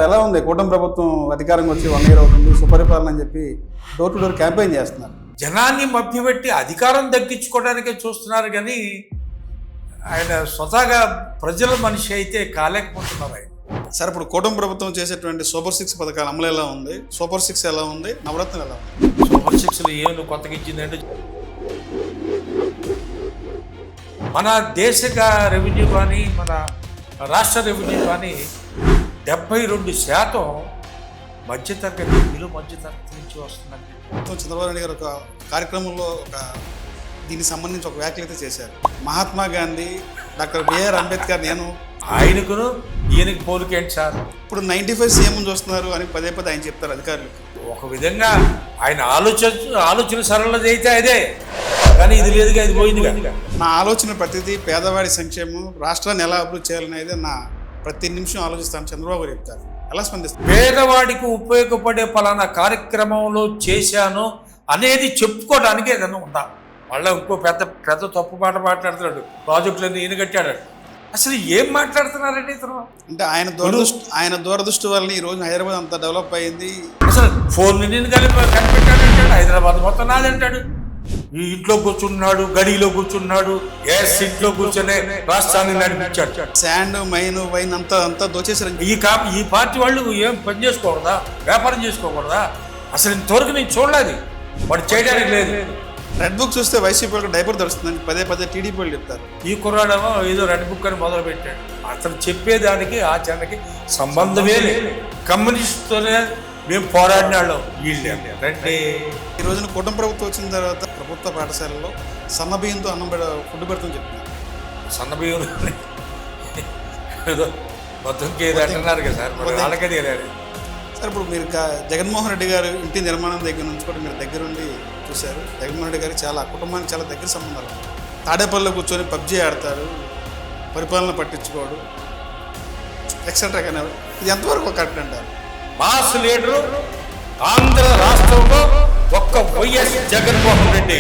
ఎలా ఉంది కూటమి ప్రభుత్వం అధికారంకి వచ్చి 1 ఇయర్ అవుతుంది, సుపరిపాలన అని చెప్పి డోర్ టు డోర్ క్యాంపెయిన్ చేస్తున్నారు. జనాన్ని మభ్యపెట్టి అధికారం దక్కించుకోవడానికే చూస్తున్నారు కానీ ఆయన స్వతహాగా ప్రజల మనిషి అయితే కాలేకపోతున్నారు ఆయన. సరే, ఇప్పుడు కూటమి ప్రభుత్వం చేసేటువంటి సూపర్ 6 పథకాల అమలు ఎలా ఉంది, సూపర్ 6 ఎలా ఉంది, నవరత్నం ఎలా ఉంది? సూపర్ 6లో ఏమి కొత్తగా ఇచ్చిందంటే మన దేశ రెవెన్యూ కానీ మన రాష్ట్ర రెవెన్యూ కానీ 72% మధ్యతరగతి మధ్యతరగతి నుంచి వస్తుందండి. చంద్రబాబు నాయుడు గారు ఒక కార్యక్రమంలో దీనికి సంబంధించి ఒక వ్యాఖ్యలు అయితే చేశారు. మహాత్మా గాంధీ, డాక్టర్ బిఆర్ అంబేద్కర్ నేను ఆయనకును ఈయనకి పోలికేంటి సార్? ఇప్పుడు 95 సీఎం చూస్తున్నారు అని పదే పదే ఆయన చెప్తారు అధికారులు. ఒక విధంగా ఆయన ఆలోచన సరళత అయితే అదే, కానీ ఇది లేదుగా, ఇది పోయింది. నా ఆలోచన ప్రతిదీ పేదవాడి సంక్షేమం, రాష్ట్రాన్ని ఎలా అభివృద్ధి చేయాలనేది నా ప్రతి నిమిషం ఆలోచిస్తాను చంద్రబాబు గారు చెప్తారు. ఎలా స్పందిస్తారు? పేదవాడికి ఉపయోగపడే పలానా కార్యక్రమంలో చేశాను అనేది చెప్పుకోవడానికి ఏదైనా ఉందా? మళ్ళీ ఇంకో పెద్ద తప్పు మాట మాట్లాడుతున్నాడు, ప్రాజెక్టులన్నీ ఈయన కట్టాడు. అసలు ఏం మాట్లాడుతున్నారండి ఇతను? అంటే ఆయన దూరదృష్టి వల్ల ఈ రోజు హైదరాబాద్ అంత డెవలప్ అయింది. అసలు ఫోన్ కనిపెట్టాడంటాడు, హైదరాబాద్ మొత్తం నాదంటాడు. ఈ ఇంట్లో కూర్చున్నాడు, గడిలో కూర్చున్నాడు, ఇంట్లో కూర్చొని రాష్ట్రాన్ని నడిపించాడు. శాండ్, మైన్, వైన్ అంతా దోచేసారు. ఈ పార్టీ వాళ్ళు ఏం పని చేసుకోకూడదా, వ్యాపారం చేసుకోకూడదా? అసలు ఇంతవరకు నేను చూడలేదు, వాడు చేయడానికి లేదు. రెడ్ బుక్ చూస్తే వైసీపీ వాళ్ళకి డైపర్ దొరుకుతుందని పదే టీడీపీ వాళ్ళు చెప్తారు. ఈ కుర్రాడేమో ఏదో రెడ్ బుక్ అని మొదలు పెట్టాడు. అతను చెప్పేదానికి ఆచరణకి సంబంధమే లేదు. కమ్యూనిస్టుతోనే మేము పోరాడిన వాళ్ళం వీళ్ళు రండి. ఈ రోజున కూటమి ప్రభుత్వం వచ్చిన తర్వాత ప్రభుత్వ పాఠశాలలో సన్నబియ్యంతో అన్నం ఫుడ్ పెడతామని చెప్తున్నారు. సన్నబియ్యం ఏదో మొత్తంకి ఏదో అంటున్నారు కదా సార్, వాళ్ళకే తెలియాలి. సార్, ఇప్పుడు మీరు జగన్మోహన్ రెడ్డి గారు ఇంటి నిర్మాణం దగ్గర నుంచి కూడా మీరు దగ్గరుండి చూశారు. జగన్మోహన్ రెడ్డి గారు చాలా కుటుంబానికి చాలా దగ్గర సంబంధాలు. తాడేపల్లిలో కూర్చొని పబ్జీ ఆడతారు, పరిపాలన పట్టించుకోడు, ఎక్సెట్రా. కానీ ఇది ఎంతవరకు కరెక్ట్ అంటారు? మాస్ లీడరు ఆంధ్ర రాష్ట్రంలో ఒక్క వైఎస్ జగన్మోహన్ రెడ్డి.